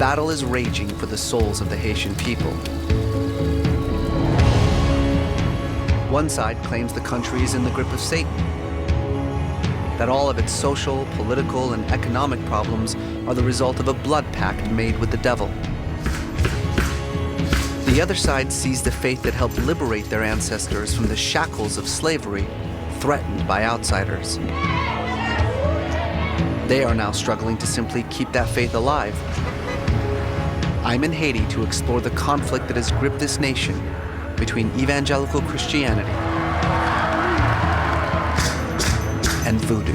battle is raging for the souls of the Haitian people. One side claims the country is in the grip of Satan, that all of its social, political, and economic problems are the result of a blood pact made with the devil. The other side sees the faith that helped liberate their ancestors from the shackles of slavery threatened by outsiders. They are now struggling to simply keep that faith alive. I'm in Haiti to explore the conflict that has gripped this nation between evangelical Christianity and voodoo.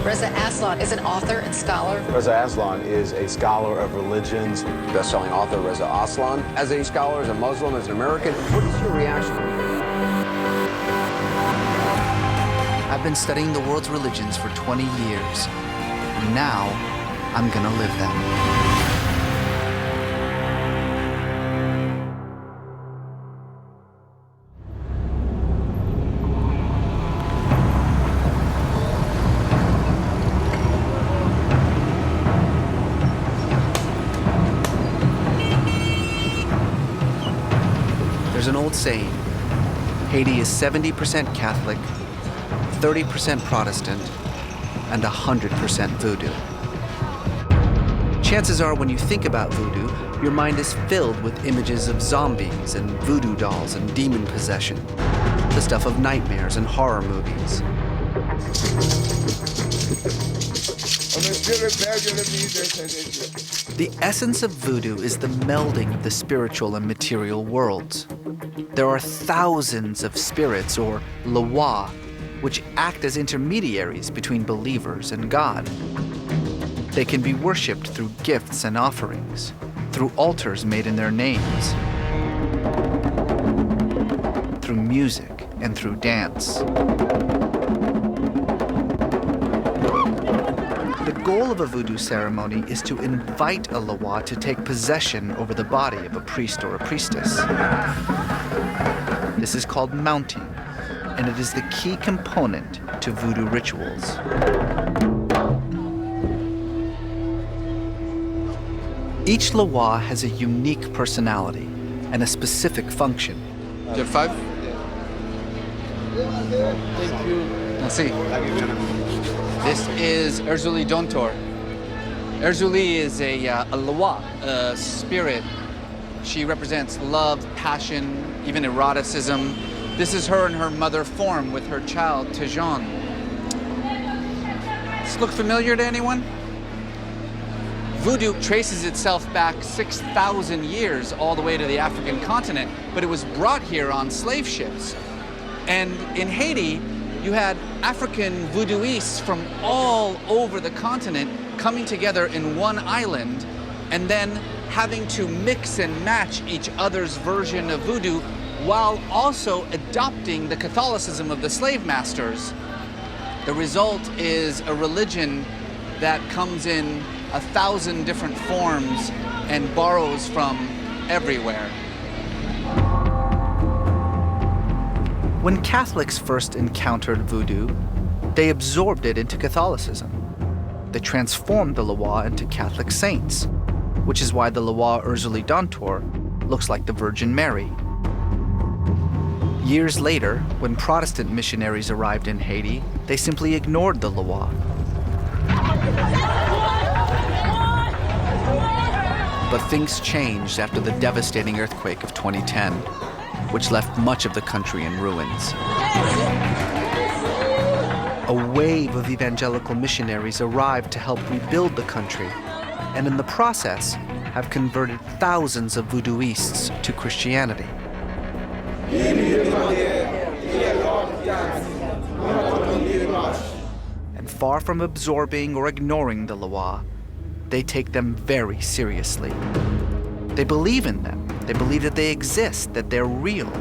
Reza Aslan is an author and scholar. Reza Aslan is a scholar of religions. Best-selling author Reza Aslan. As a scholar, as a Muslim, as an American, what is your reaction? I've been studying the world's religions for 20 years. Now, I'm gonna live them. There's an old saying, Haiti is 70% Catholic, 30% Protestant, and 100% voodoo. Chances are when you think about voodoo, your mind is filled with images of zombies and voodoo dolls and demon possession, the stuff of nightmares and horror movies. The essence of voodoo is the melding of the spiritual and material worlds. There are thousands of spirits, or loa, which act as intermediaries between believers and God. They can be worshipped through gifts and offerings, through altars made in their names, through music and through dance. The goal of a voodoo ceremony is to invite a loa to take possession over the body of a priest or a priestess. This is called mounting, and it is the key component to voodoo rituals. Each loa has a unique personality and a specific function. You have 5? Thank you. Merci. This is Erzuli Dontor. Erzuli is a loa, a spirit. She represents love, passion, even eroticism. This is her in her mother form with her child, Tejon. Does this look familiar to anyone? Voodoo traces itself back 6,000 years all the way to the African continent, but it was brought here on slave ships. And in Haiti, you had African voodooists from all over the continent coming together in one island and then having to mix and match each other's version of voodoo while also adopting the Catholicism of the slave masters. The result is a religion that comes in 1,000 different forms and borrows from everywhere. When Catholics first encountered voodoo, they absorbed it into Catholicism. They transformed the loa into Catholic saints, which is why the loa Erzuli Dontor looks like the Virgin Mary. Years later, when Protestant missionaries arrived in Haiti, they simply ignored the loa. But things changed after the devastating earthquake of 2010, which left much of the country in ruins. A wave of evangelical missionaries arrived to help rebuild the country, and in the process have converted thousands of voodooists to Christianity. And far from absorbing or ignoring the loa, they take them very seriously. They believe in them. They believe that they exist, that they're real.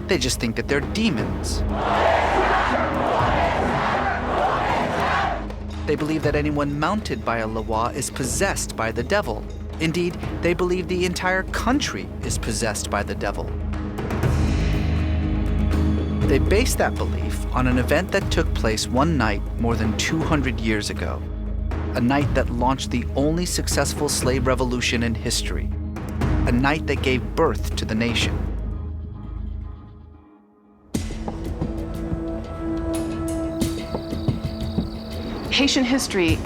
They just think that they're demons. They believe that anyone mounted by a loa is possessed by the devil. Indeed, they believe the entire country is possessed by the devil. They based that belief on an event that took place one night more than 200 years ago, a night that launched the only successful slave revolution in history, a night that gave birth to the nation. Haitian history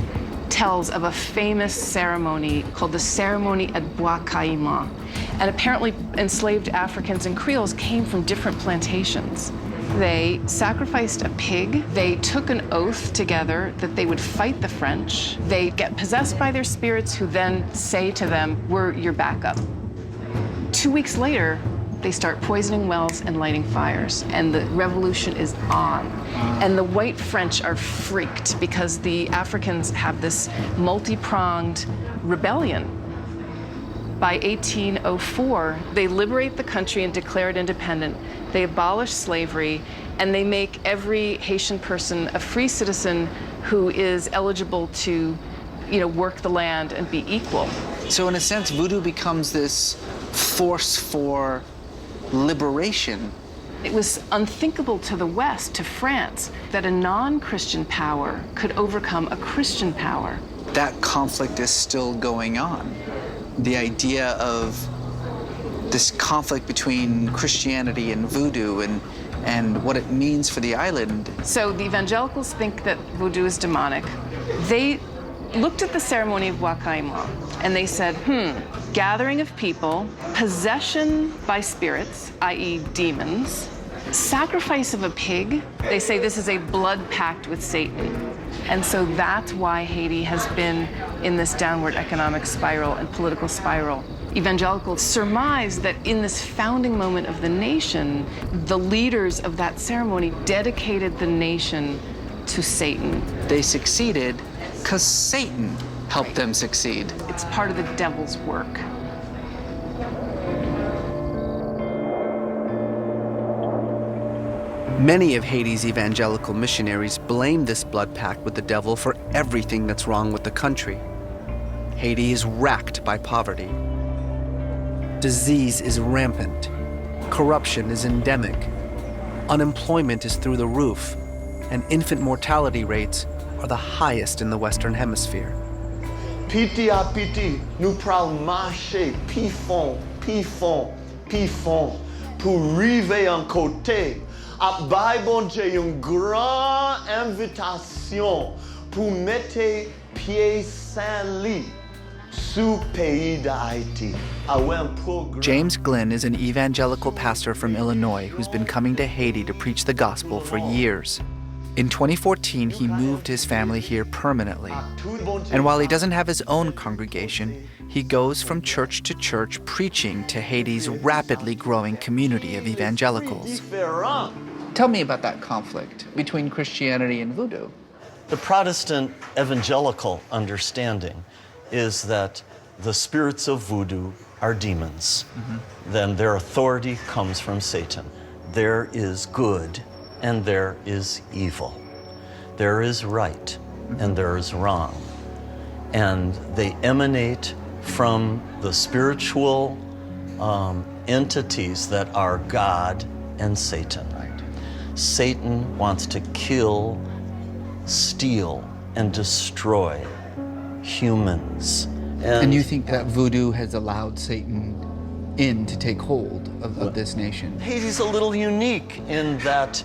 tells of a famous ceremony called the ceremony at Bois Caïman. And apparently enslaved Africans and Creoles came from different plantations. They sacrificed a pig. They took an oath together that they would fight the French. They get possessed by their spirits who then say to them, "We're your backup." 2 weeks later, they start poisoning wells and lighting fires, and the revolution is on. And the white French are freaked because the Africans have this multi-pronged rebellion. By 1804, they liberate the country and declare it independent. They abolish slavery, and they make every Haitian person a free citizen who is eligible to, work the land and be equal. So in a sense, voodoo becomes this force for liberation. It was unthinkable to the West, to France, that a non-Christian power could overcome a Christian power. That conflict is still going on. The idea of this conflict between Christianity and voodoo and what it means for the island. So the evangelicals think that voodoo is demonic. They looked at the ceremony of Bois Caïman and they said, gathering of people, possession by spirits, i.e. demons, sacrifice of a pig. They say this is a blood pact with Satan. And so that's why Haiti has been in this downward economic spiral and political spiral. Evangelicals surmise that in this founding moment of the nation, the leaders of that ceremony dedicated the nation to Satan. They succeeded because Satan helped them succeed. It's part of the devil's work. Many of Haiti's evangelical missionaries blame this blood pact with the devil for everything that's wrong with the country. Haiti is racked by poverty. Disease is rampant. Corruption is endemic. Unemployment is through the roof, and infant mortality rates are the highest in the Western Hemisphere. Piti à piti, nous pral marcher, pi fond, pour river en côté. A bay bon Dieu une grande invitation pour mettre pied Saint-Lit sous pays d'Haïti. James Glynn is an evangelical pastor from Illinois who's been coming to Haiti to preach the gospel for years. In 2014, he moved his family here permanently. And while he doesn't have his own congregation, he goes from church to church preaching to Haiti's rapidly growing community of evangelicals. Tell me about that conflict between Christianity and voodoo. The Protestant evangelical understanding is that the spirits of voodoo are demons. Then their authority comes from Satan. There is good and there is evil. There is right and there is wrong. And they emanate from the spiritual entities that are God and Satan. Satan wants to kill, steal, and destroy humans. And you think that voodoo has allowed Satan in to take hold of this nation? Haiti's a little unique in that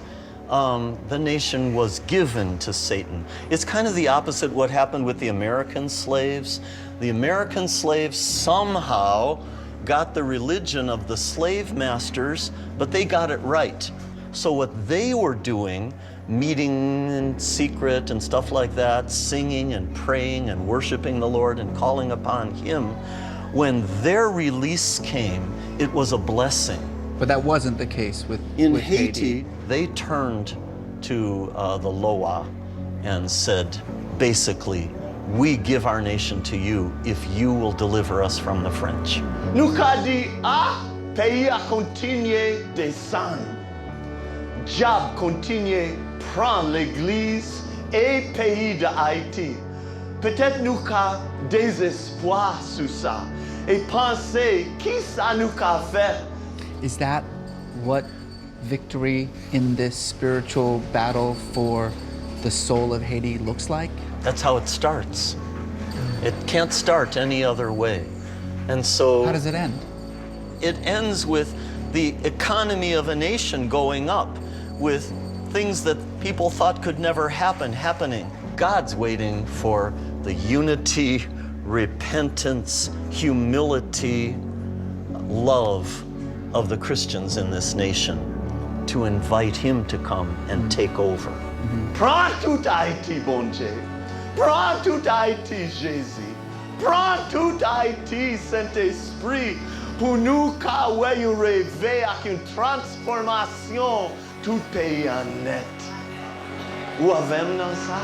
the nation was given to Satan. It's kind of the opposite what happened with the American slaves. The American slaves somehow got the religion of the slave masters, but they got it right. So what they were doing, meeting in secret and stuff like that, singing and praying and worshiping the Lord and calling upon Him, when their release came, it was a blessing. But that wasn't the case with Haiti. They turned to the Loa and said, basically, we give our nation to you if you will deliver us from the French. Nous qu'a dit, pays a continué descendre. Diable continue prendre l'Église et pays de Haïti. Peut-être nous qu'a désespoir sur ça et penser qui ça nous qu'a fait. Is that what victory in this spiritual battle for the soul of Haiti looks like? That's how it starts. It can't start any other way. And so How does it end? it ends with the economy of a nation going up, with things that people thought could never happen happening. God's waiting for the unity, repentance, humility, love of the Christians in this nation to invite him to come and take over. Prends tout Haïti, bon Dieu. Prends tout Haïti, Jésus. Prends tout Haïti, Saint-Esprit, pour nous qu'avoir un réveil avec une transformation tout pays en net. Ou avec dans ça?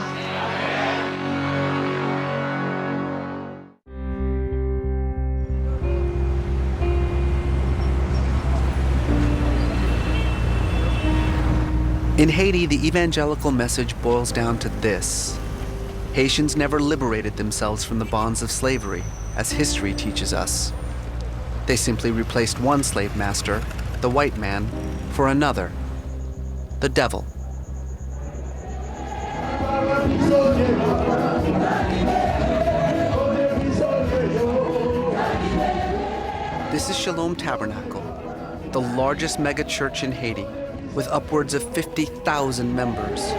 In Haiti, the evangelical message boils down to this: Haitians never liberated themselves from the bonds of slavery, as history teaches us. They simply replaced one slave master, the white man, for another, the devil. This is Shalom Tabernacle, the largest megachurch in Haiti, with upwards of 50,000 members.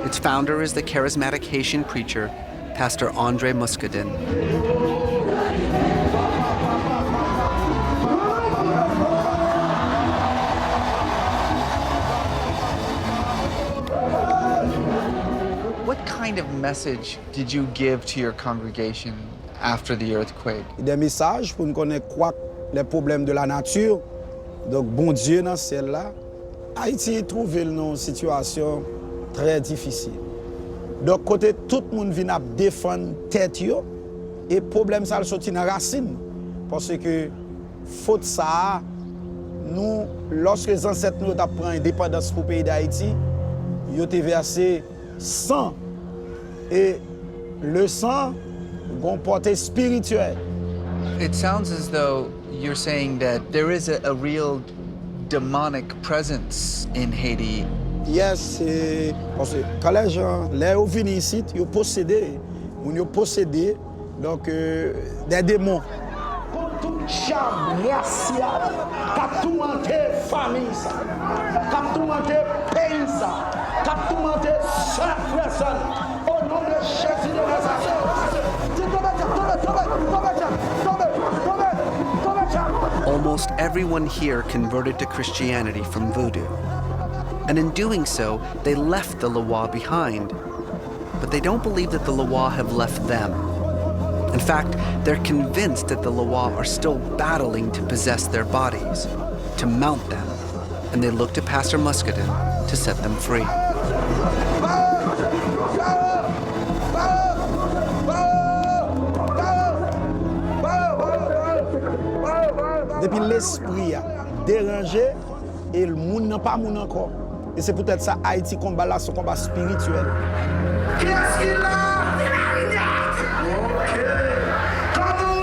Its founder is the charismatic Haitian preacher, Pastor Andre Muscadin. What kind of message did you give to your congregation after the earthquake? Des messages pour nous connaître quoi les problèmes de la nature. Donc bon Dieu dans celle-là, Haïti trouve une situation très difficile. Donc côté tout le monde vient défendre tête yo et problème ça le sorti dans racine parce que faute ça nous lorsque les ancêtres nous t'a pris indépendance pour pays d'Haïti, ils ont versé sang et le sang gon portée spirituelle. It sounds as though you're saying that there is a real demonic presence in Haiti. Yes, parce que quand les gens viennent ici, ils possédent, donc des démons. Tout charme racial, qui tout monté famille ça, qui tout monté pays ça, qui tout monté chaque personne. Au nom de Jésus de Nazareth. Almost everyone here converted to Christianity from Vodou. And in doing so, they left the Loa behind. But they don't believe that the Loa have left them. In fact, they're convinced that the Loa are still battling to possess their bodies, to mount them. And they look to Pastor Muscadin to set them free. Depuis l'esprit a dérangé et le monde n'a pas moun encore. Et c'est peut-être ça Haïti combat là, son combat spirituel. Qu'est-ce qu'il a? Ok. Comment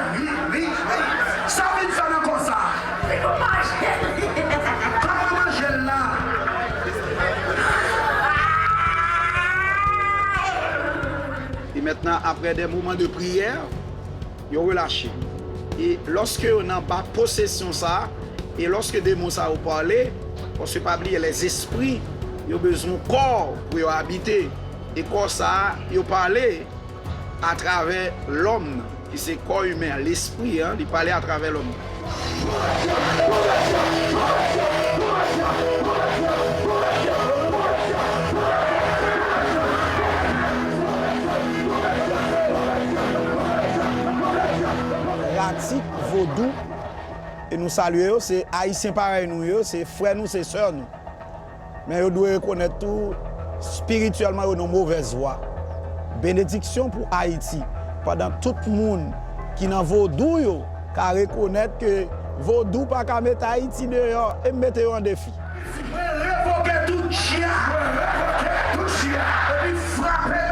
elle est? Oui. Ça veut faire comme ça. Comment manger là? Et maintenant, après des moments de prière, ils ont relâché. Et lorsque on n'a pas possession ça, et lorsque des démons ça ont parlé, on ne peut pas oublier les esprits, ils ont besoin de corps pour y habiter. Et corps ça, ils ont parlé à travers l'homme, qui c'est corps humain, l'esprit, ils parlaient à travers l'homme. Pratique Vodou et nous saluons, c'est haïtiens pareil nous, c'est frères nous, c'est sœurs nous. Mais nous devons reconnaître tout spirituellement nous mauvaise voie. Bénédiction pour Haïti. Pendant tout le monde qui dans Vodou car reconnaître que Vodou pas qu'à mettre Haïti dehors et mettre en défi. Révoquer tout chien, et puis frapper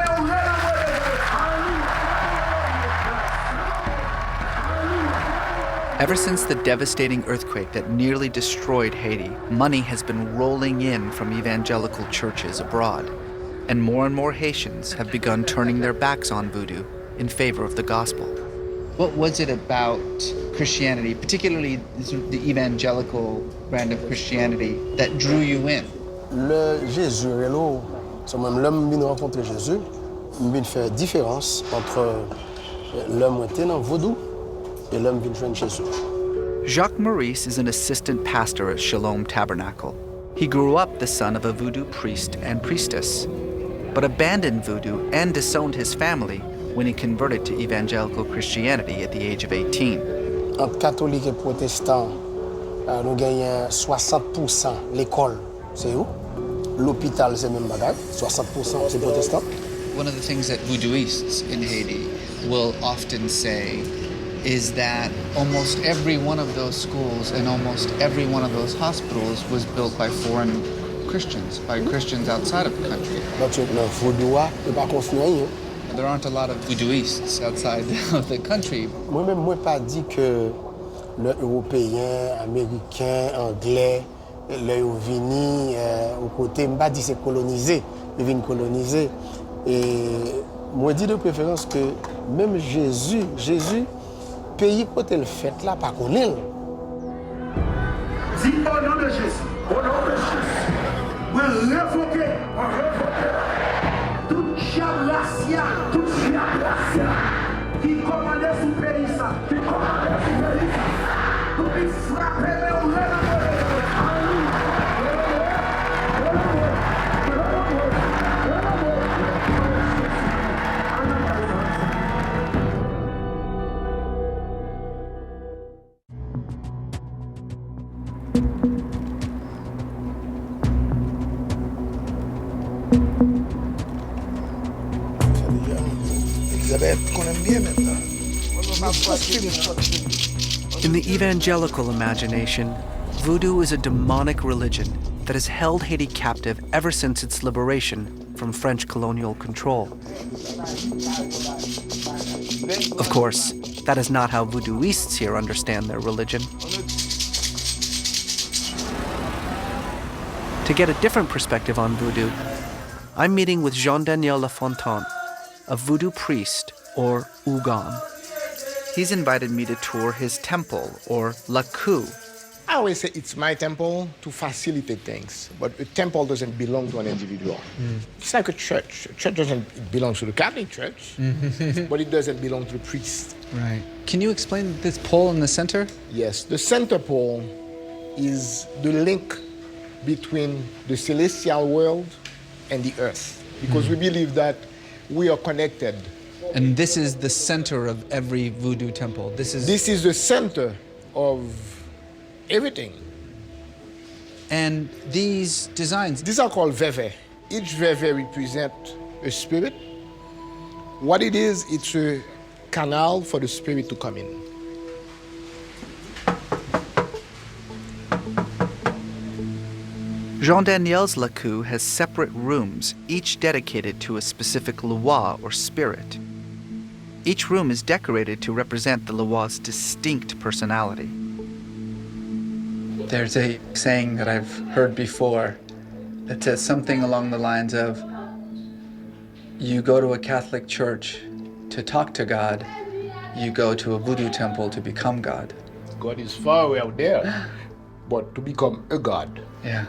Ever since the devastating earthquake that nearly destroyed Haiti, money has been rolling in from evangelical churches abroad, and more Haitians have begun turning their backs on voodoo in favor of the gospel. What was it about Christianity, particularly the evangelical brand of Christianity, that drew you in? Le Jésus, c'est moi l'homme vient rencontrer Jésus, vient faire différence entre l'homme qui est dans vaudou et l'homme vient joindre Jésus. Jacques Maurice is an assistant pastor at Shalom Tabernacle. He grew up the son of a voodoo priest and priestess, but abandoned voodoo and disowned his family when he converted to evangelical Christianity at the age of 18. Entre catholique et protestant, nous gagnons 60% l'école, c'est où? L'hôpital, c'est même bagage, 60% c'est protestant. One of the things that voodooists in Haiti will often say is that almost every one of those schools and almost every one of those hospitals was built by foreign Christians, by Christians outside of the country. There aren't a lot of voodooists outside of the country. Moi-même, moi pas dit que les Européens, Américains, Anglais, les vini au côté, pas dit c'est colonisé, ils viennent coloniser. Et moi dis de préférence que même Jésus, pays côté le fait là, pas qu'on est. Dis au nom de Jésus, on révoquer toute diable raciale, toute diable raciale qui commandait sous pays ça, tout qui frappait le In the evangelical imagination, voodoo is a demonic religion that has held Haiti captive ever since its liberation from French colonial control. Of course, that is not how voodooists here understand their religion. To get a different perspective on voodoo, I'm meeting with Jean-Daniel Lafontaine, a voodoo priest, or Ougan. He's invited me to tour his temple, or La Cou. I always say it's my temple to facilitate things, but a temple doesn't belong to an individual. It's like a church. A church it belongs to the Catholic Church, but it doesn't belong to the priest. Right. Can you explain this pole in the center? Yes, the center pole is the link between the celestial world and the earth, because we believe that we are connected. And this is the center of every voodoo temple. This is the center of everything. And these designs, these are called veve. Each veve represents a spirit. What it is, it's a canal for the spirit to come in. Jean-Daniel's La Cou has separate rooms, each dedicated to a specific Loa or spirit. Each room is decorated to represent the Loa's distinct personality. There's a saying that I've heard before that says something along the lines of, you go to a Catholic church to talk to God, you go to a voodoo temple to become God. God is far away out there, but to become a God. Yeah.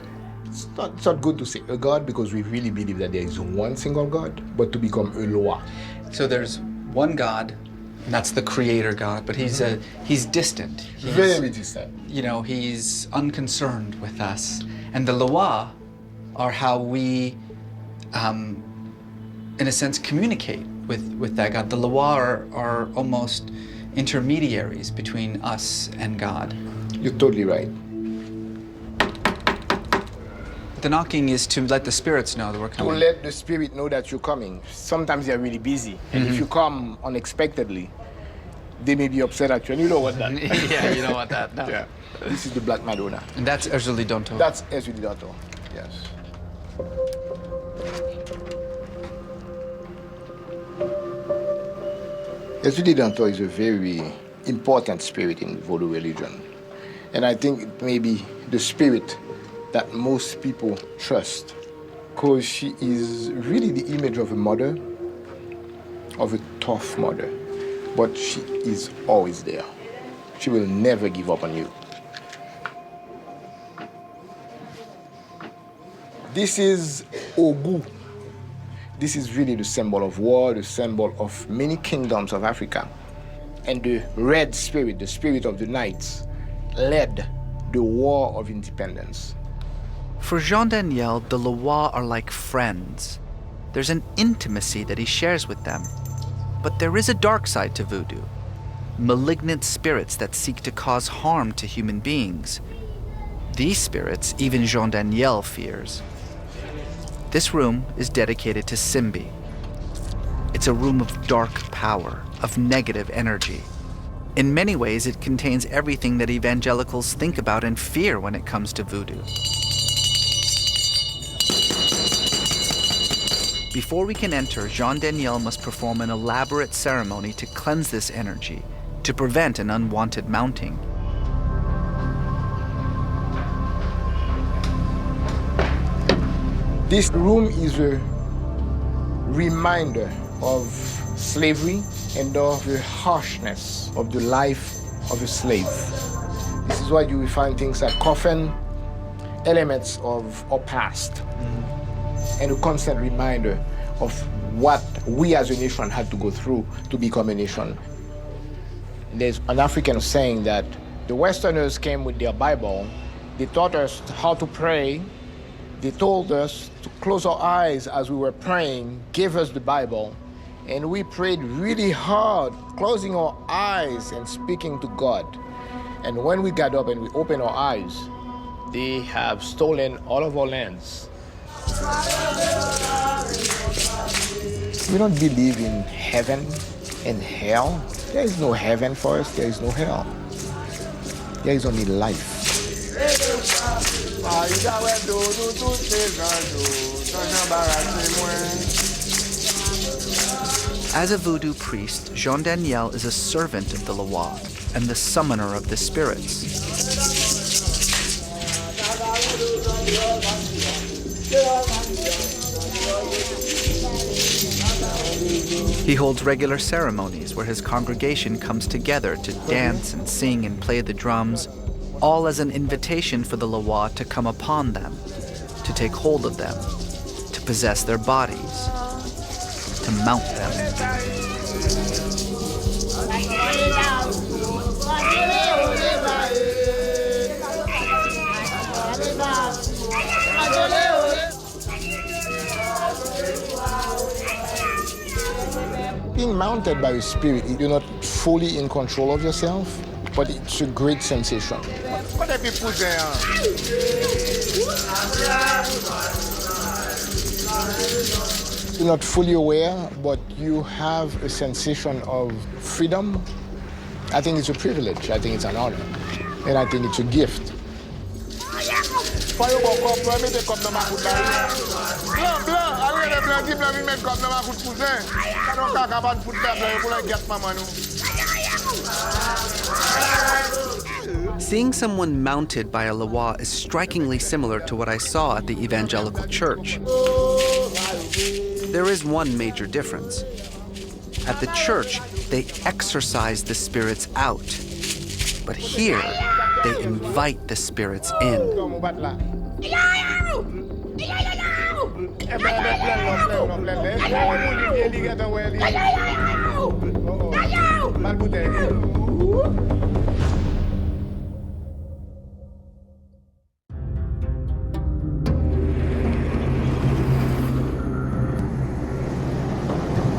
It's not good to say a God because we really believe that there is one single God, but to become a Loa. So there's one God, and that's the creator God, but he's distant. He's very distant. You know, he's unconcerned with us. And the Loa are how we, in a sense, communicate with that God. The Loa are almost intermediaries between us and God. You're totally right. The knocking is to let the spirits know that we're coming. To let the spirit know that you're coming. Sometimes they're really busy. And if you come unexpectedly, they may be upset at you. And you know what that. Yeah, you know what that. No. Yeah. This is the Black Madonna. And that's Ezuli Donto. That's Ezuli Donto, yes. Ezuli Donto is a very important spirit in Vodou religion. And I think it may be the spirit that most people trust, because she is really the image of a mother, of a tough mother, but she is always there. She will never give up on you. This is Ogu. This is really the symbol of war, the symbol of many kingdoms of Africa. And the red spirit, the spirit of the knights, led the war of independence. For Jean Daniel, the Loa are like friends. There's an intimacy that he shares with them. But there is a dark side to voodoo. Malignant spirits that seek to cause harm to human beings. These spirits, even Jean Daniel fears. This room is dedicated to Simbi. It's a room of dark power, of negative energy. In many ways, it contains everything that evangelicals think about and fear when it comes to voodoo. Before we can enter, Jean Daniel must perform an elaborate ceremony to cleanse this energy, to prevent an unwanted mounting. This room is a reminder of slavery and of the harshness of the life of a slave. This is why you will find things like coffin, elements of our past, and a constant reminder of what we as a nation had to go through to become a nation. There's an African saying that the Westerners came with their Bible, they taught us how to pray, they told us to close our eyes as we were praying, gave us the Bible, and we prayed really hard, closing our eyes and speaking to God. And when we got up and we opened our eyes, they have stolen all of our lands. We don't believe in heaven and hell. There is no heaven for us, there is no hell. There is only life. As a voodoo priest, Jean Daniel is a servant of the Loa and the summoner of the spirits. He holds regular ceremonies where his congregation comes together to dance and sing and play the drums, all as an invitation for the Loa to come upon them, to take hold of them, to possess their bodies, to mount them. Being mounted by a spirit, you're not fully in control of yourself, but it's a great sensation. You're not fully aware, but you have a sensation of freedom. I think it's a privilege. I think it's an honor. And I think it's a gift. Seeing someone mounted by a Loa is strikingly similar to what I saw at the Evangelical church. There is one major difference. At the church, they exorcise the spirits out. But here, they invite the spirits in.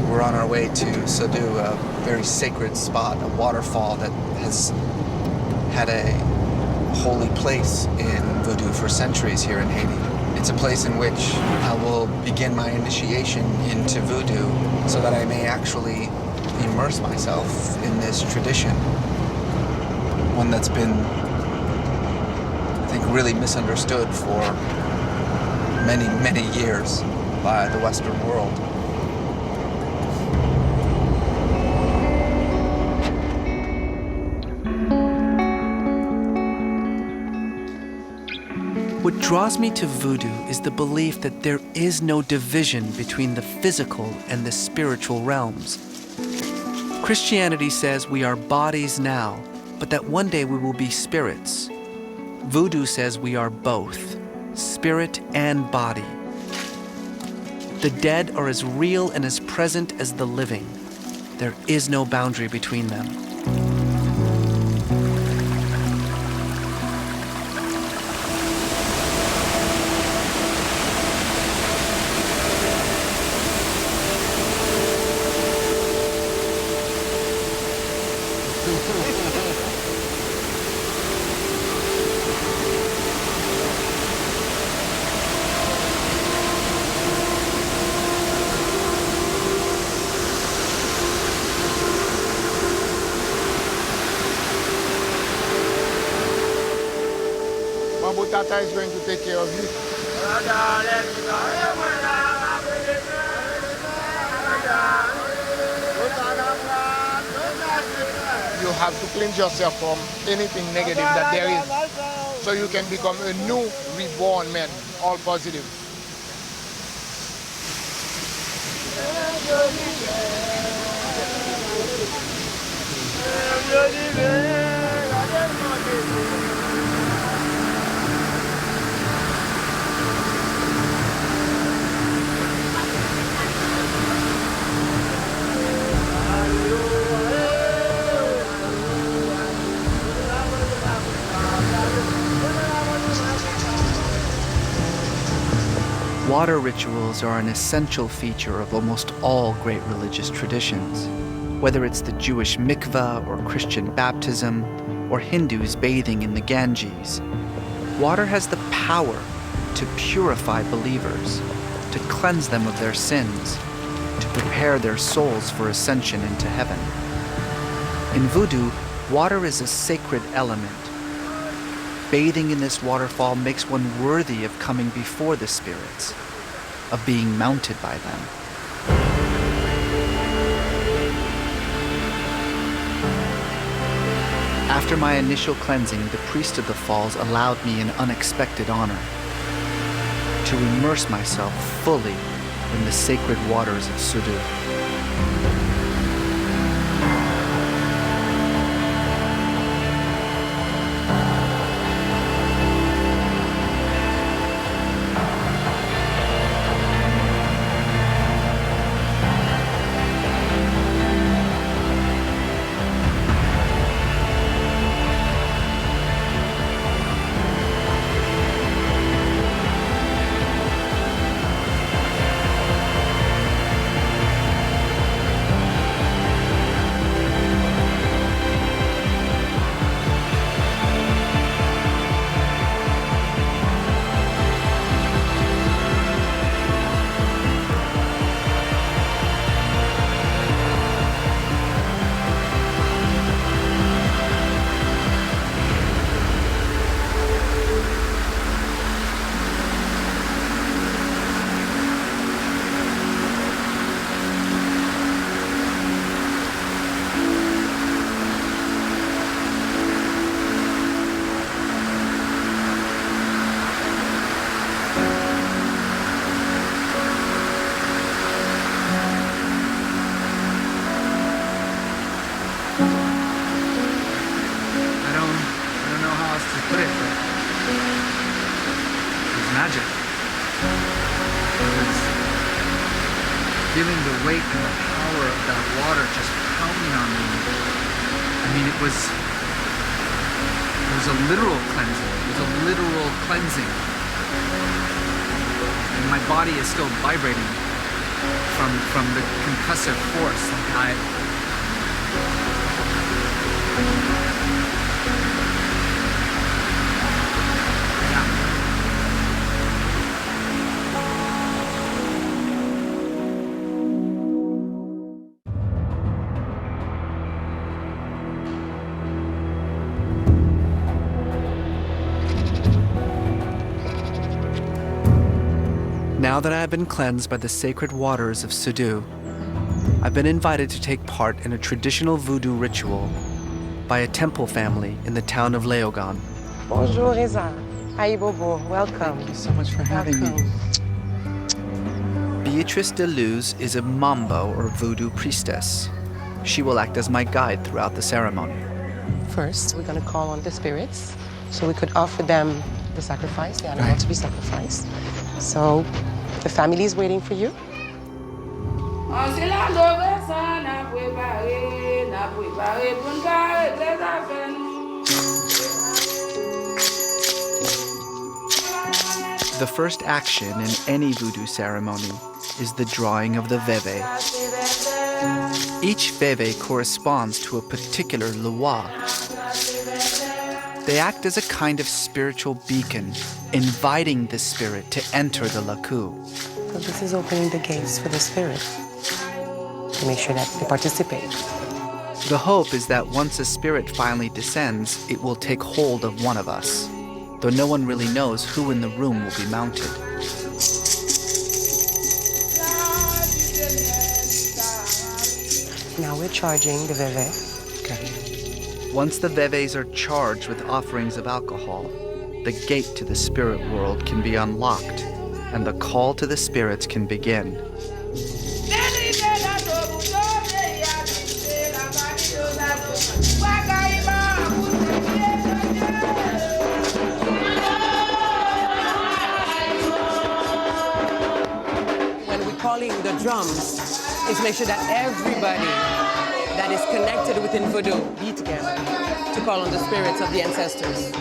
We're on our way to Sodou, a very sacred spot, a waterfall that has had a holy place in Vodou for centuries here in Haiti. It's a place in which I will begin my initiation into Vodou so that I may actually immerse myself in this tradition, one that's been, I think, really misunderstood for many, many years by the Western world. What draws me to voodoo is the belief that there is no division between the physical and the spiritual realms. Christianity says we are bodies now, but that one day we will be spirits. Voodoo says we are both, spirit and body. The dead are as real and as present as the living. There is no boundary between them. Tata is going to take care of you. You have to cleanse yourself from anything negative that there is, so you can become a new reborn man, all positive. Water rituals are an essential feature of almost all great religious traditions. Whether it's the Jewish mikveh or Christian baptism, or Hindus bathing in the Ganges, water has the power to purify believers, to cleanse them of their sins, to prepare their souls for ascension into heaven. In Voodoo, water is a sacred element. Bathing in this waterfall makes one worthy of coming before the spirits, of being mounted by them. After my initial cleansing, the priest of the falls allowed me an unexpected honor: to immerse myself fully in the sacred waters of Vodou. Feeling the weight and the power of that water just pounding on me. I mean, it was a literal cleansing. It was a literal cleansing. And my body is still vibrating from the concussive force. Now that I have been cleansed by the sacred waters of Vodou, I've been invited to take part in a traditional voodoo ritual by a temple family in the town of Léogâne. Bonjour, Reza. Hi, Bobo. Welcome. Thank you so much for having me. Beatrice de Luz is a Mambo or voodoo priestess. She will act as my guide throughout the ceremony. First, we're going to call on the spirits so we could offer them the sacrifice, the animal to be sacrificed. So the family is waiting for you. The first action in any voodoo ceremony is the drawing of the veve. Each veve corresponds to a particular loi. They act as a kind of spiritual beacon, inviting the spirit to enter the laku. So this is opening the gates for the spirit to make sure that they participate. The hope is that once a spirit finally descends, it will take hold of one of us, though no one really knows who in the room will be mounted. Now we're charging the veve. Okay. Once the veves are charged with offerings of alcohol, the gate to the spirit world can be unlocked, and the call to the spirits can begin. When we're calling the drums, is make sure that everybody that is connected within voodoo be together to call on the spirits of the ancestors.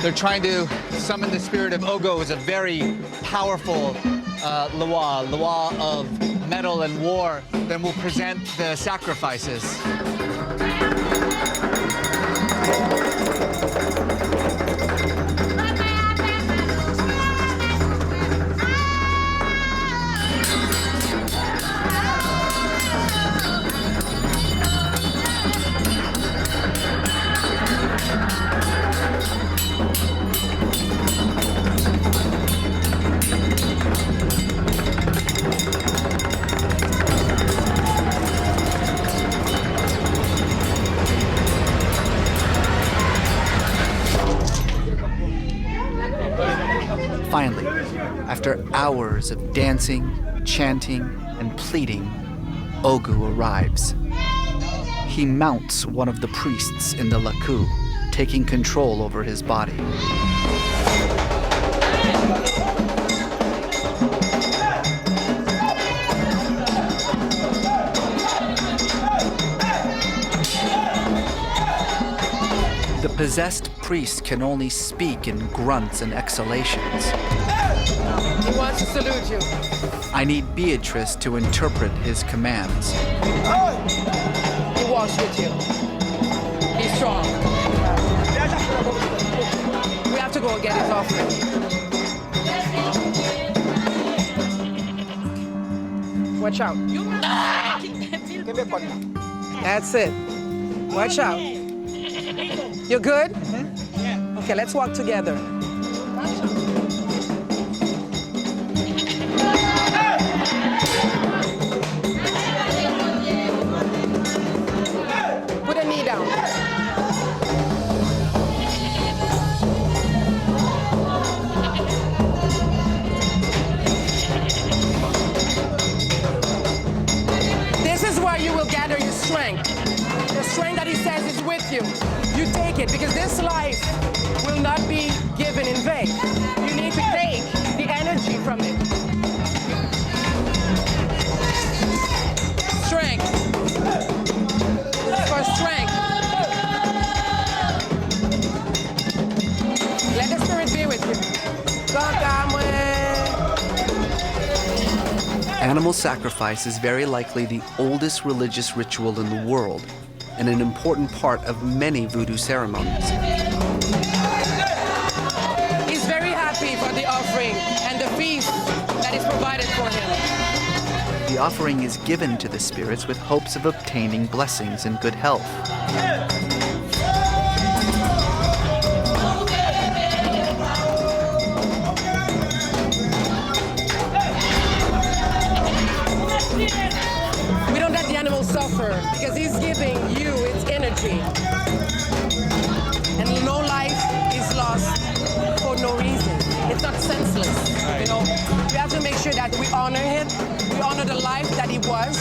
They're trying to summon the spirit of Ogo, who's a very powerful loi of metal and war. Then we'll present the sacrifices. Finally, after hours of dancing, chanting, and pleading, Ogu arrives. He mounts one of the priests in the laku, taking control over his body. The possessed priest can only speak in grunts and exhalations. He wants to salute you. I need Beatrice to interpret his commands. He walks with you. He's strong. We have to go and get his offering. Watch out. That's it. Watch out. You're good? Mm-hmm. Okay, let's walk together. Put a knee down. This is where you will gather your strength. The strength that he says is with you. You take it, because this life will not be given in vain. You need to take the energy from it. Strength. This is for strength. Let the spirit be with you. Animal sacrifice is very likely the oldest religious ritual in the world, and an important part of many voodoo ceremonies. He's very happy for the offering and the feast that is provided for him. The offering is given to the spirits with hopes of obtaining blessings and good health. suffer because he's giving you its energy. And no life is lost for no reason. It's not senseless. You know, we have to make sure that we honor him. We honor the life that he was.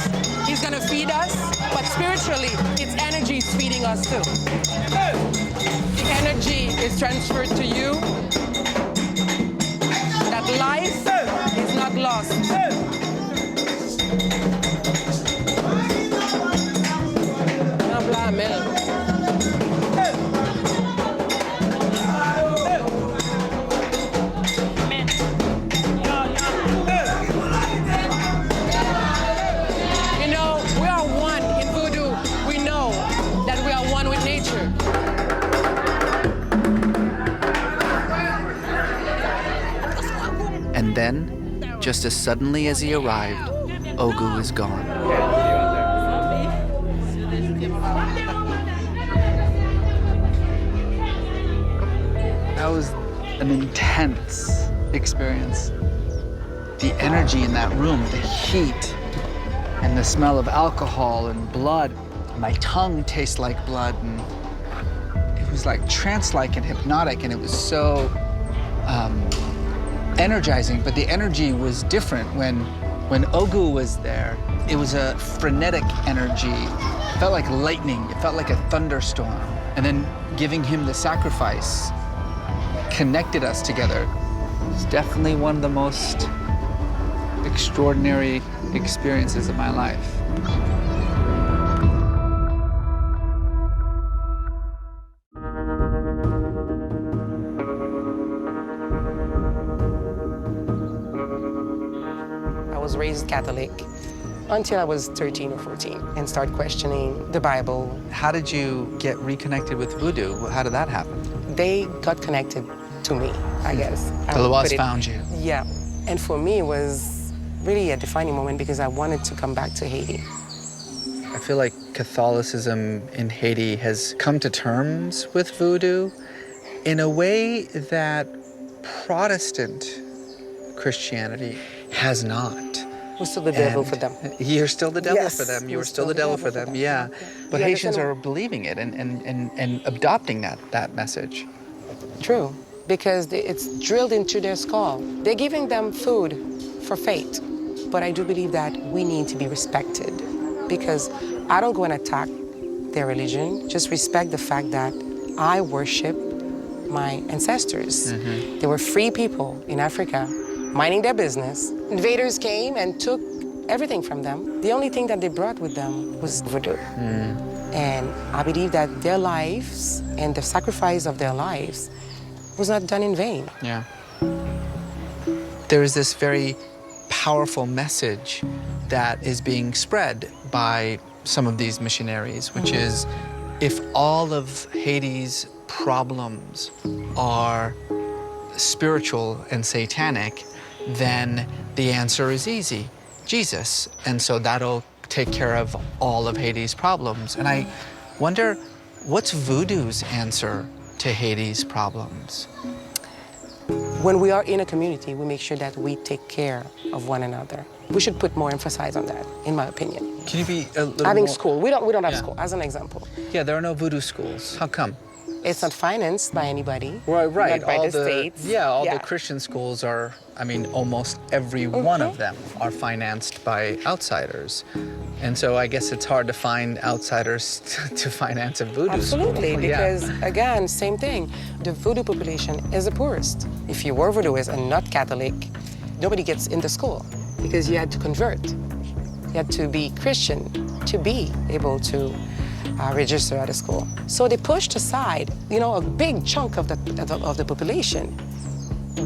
He's gonna feed us, but spiritually, its energy is feeding us too. The energy is transferred to you. That life is not lost. You know, we are one in Voodoo. We know that we are one with nature. And then, just as suddenly as he arrived, Ogu is gone. That was an intense experience. The energy in that room, the heat, and the smell of alcohol and blood. My tongue tastes like blood, and it was like trance-like and hypnotic, and it was so energizing, but the energy was different. When Ogu was there, it was a frenetic energy. It felt like lightning, it felt like a thunderstorm. And then giving him the sacrifice connected us together. It's definitely one of the most extraordinary experiences of my life. I was raised Catholic until I was 13 or 14 and started questioning the Bible. How did you get reconnected with Voodoo? How did that happen? They got connected to me, I guess. The Loas found you. Yeah. And for me, it was really a defining moment because I wanted to come back to Haiti. I feel like Catholicism in Haiti has come to terms with Voodoo in a way that Protestant Christianity has not. We're still the devil for them. You're still the devil Yes, for them. You we're were still the devil for them, yeah. But You Haitians understand? are believing it and adopting that message. True, because it's drilled into their skull. They're giving them food for faith. But I do believe that we need to be respected because I don't go and attack their religion. Just respect the fact that I worship my ancestors. They were free people in Africa, minding their business. Invaders came and took everything from them. The only thing that they brought with them was voodoo. And I believe that their lives and the sacrifice of their lives was not done in vain. Yeah. There is this very powerful message that is being spread by some of these missionaries, which is if all of Haiti's problems are spiritual and satanic, then the answer is easy, Jesus. And so that'll take care of all of Haiti's problems. And I wonder, what's Voodoo's answer to Haiti's problems? When we are in a community, we make sure that we take care of one another. We should put more emphasis on that, in my opinion. Can you be a little Having more... school, we don't have school, as an example. Yeah, there are no Voodoo schools. How come? It's not financed by anybody. Right. Not by all the states. Yeah, all the Christian schools are, I mean, almost every one of them are financed by outsiders. And so I guess it's hard to find outsiders to finance a Voodoo Absolutely, school. because again, same thing. The Voodoo population is the poorest. If you were Voodooist and not Catholic, nobody gets into school because you had to convert. You had to be Christian to be able to register at a school. So they pushed aside, a big chunk of the population.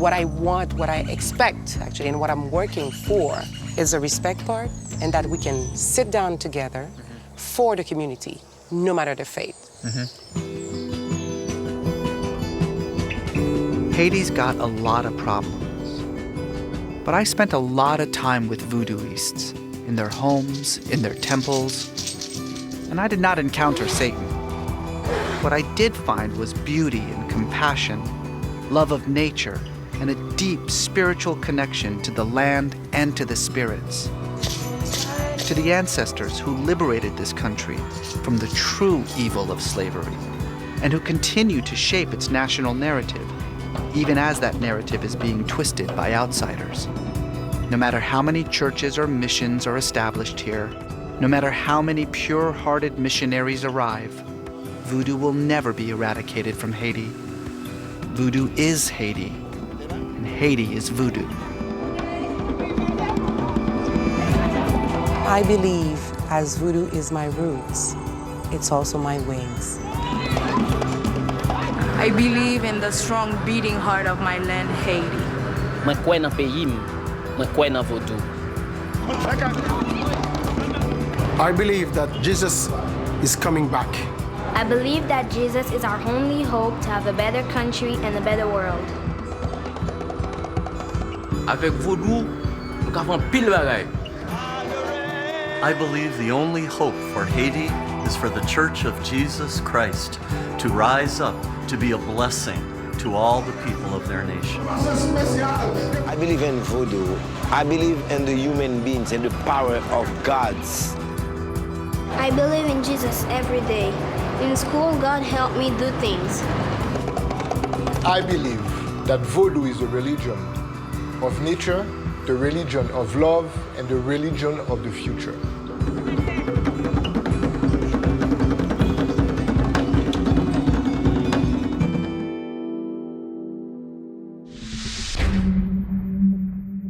What I want, what I expect, actually, and what I'm working for is the respect part, and that we can sit down together for the community, no matter the faith. Haiti's got a lot of problems. But I spent a lot of time with Voodooists, in their homes, in their temples, and I did not encounter Satan. What I did find was beauty and compassion, love of nature, and a deep spiritual connection to the land and to the spirits. to the ancestors who liberated this country from the true evil of slavery and who continue to shape its national narrative, even as that narrative is being twisted by outsiders. No matter how many churches or missions are established here, no matter how many pure-hearted missionaries arrive, voodoo will never be eradicated from Haiti. Voodoo is Haiti, and Haiti is voodoo. I believe as voodoo is my roots, it's also my wings. I believe in the strong beating heart of my land, Haiti. Mwen kwen nan peyi m, mwen kwen nan vodou. I believe that Jesus is coming back. I believe that Jesus is our only hope to have a better country and a better world. Avec vodou, nou ka fan pil bagay. I believe the only hope for Haiti is for the Church of Jesus Christ to rise up to be a blessing to all the people of their nation. I believe in voodoo. I believe in the human beings and the power of gods. I believe in Jesus every day. In school, God helped me do things. I believe that voodoo is a religion of nature, the religion of love, and the religion of the future.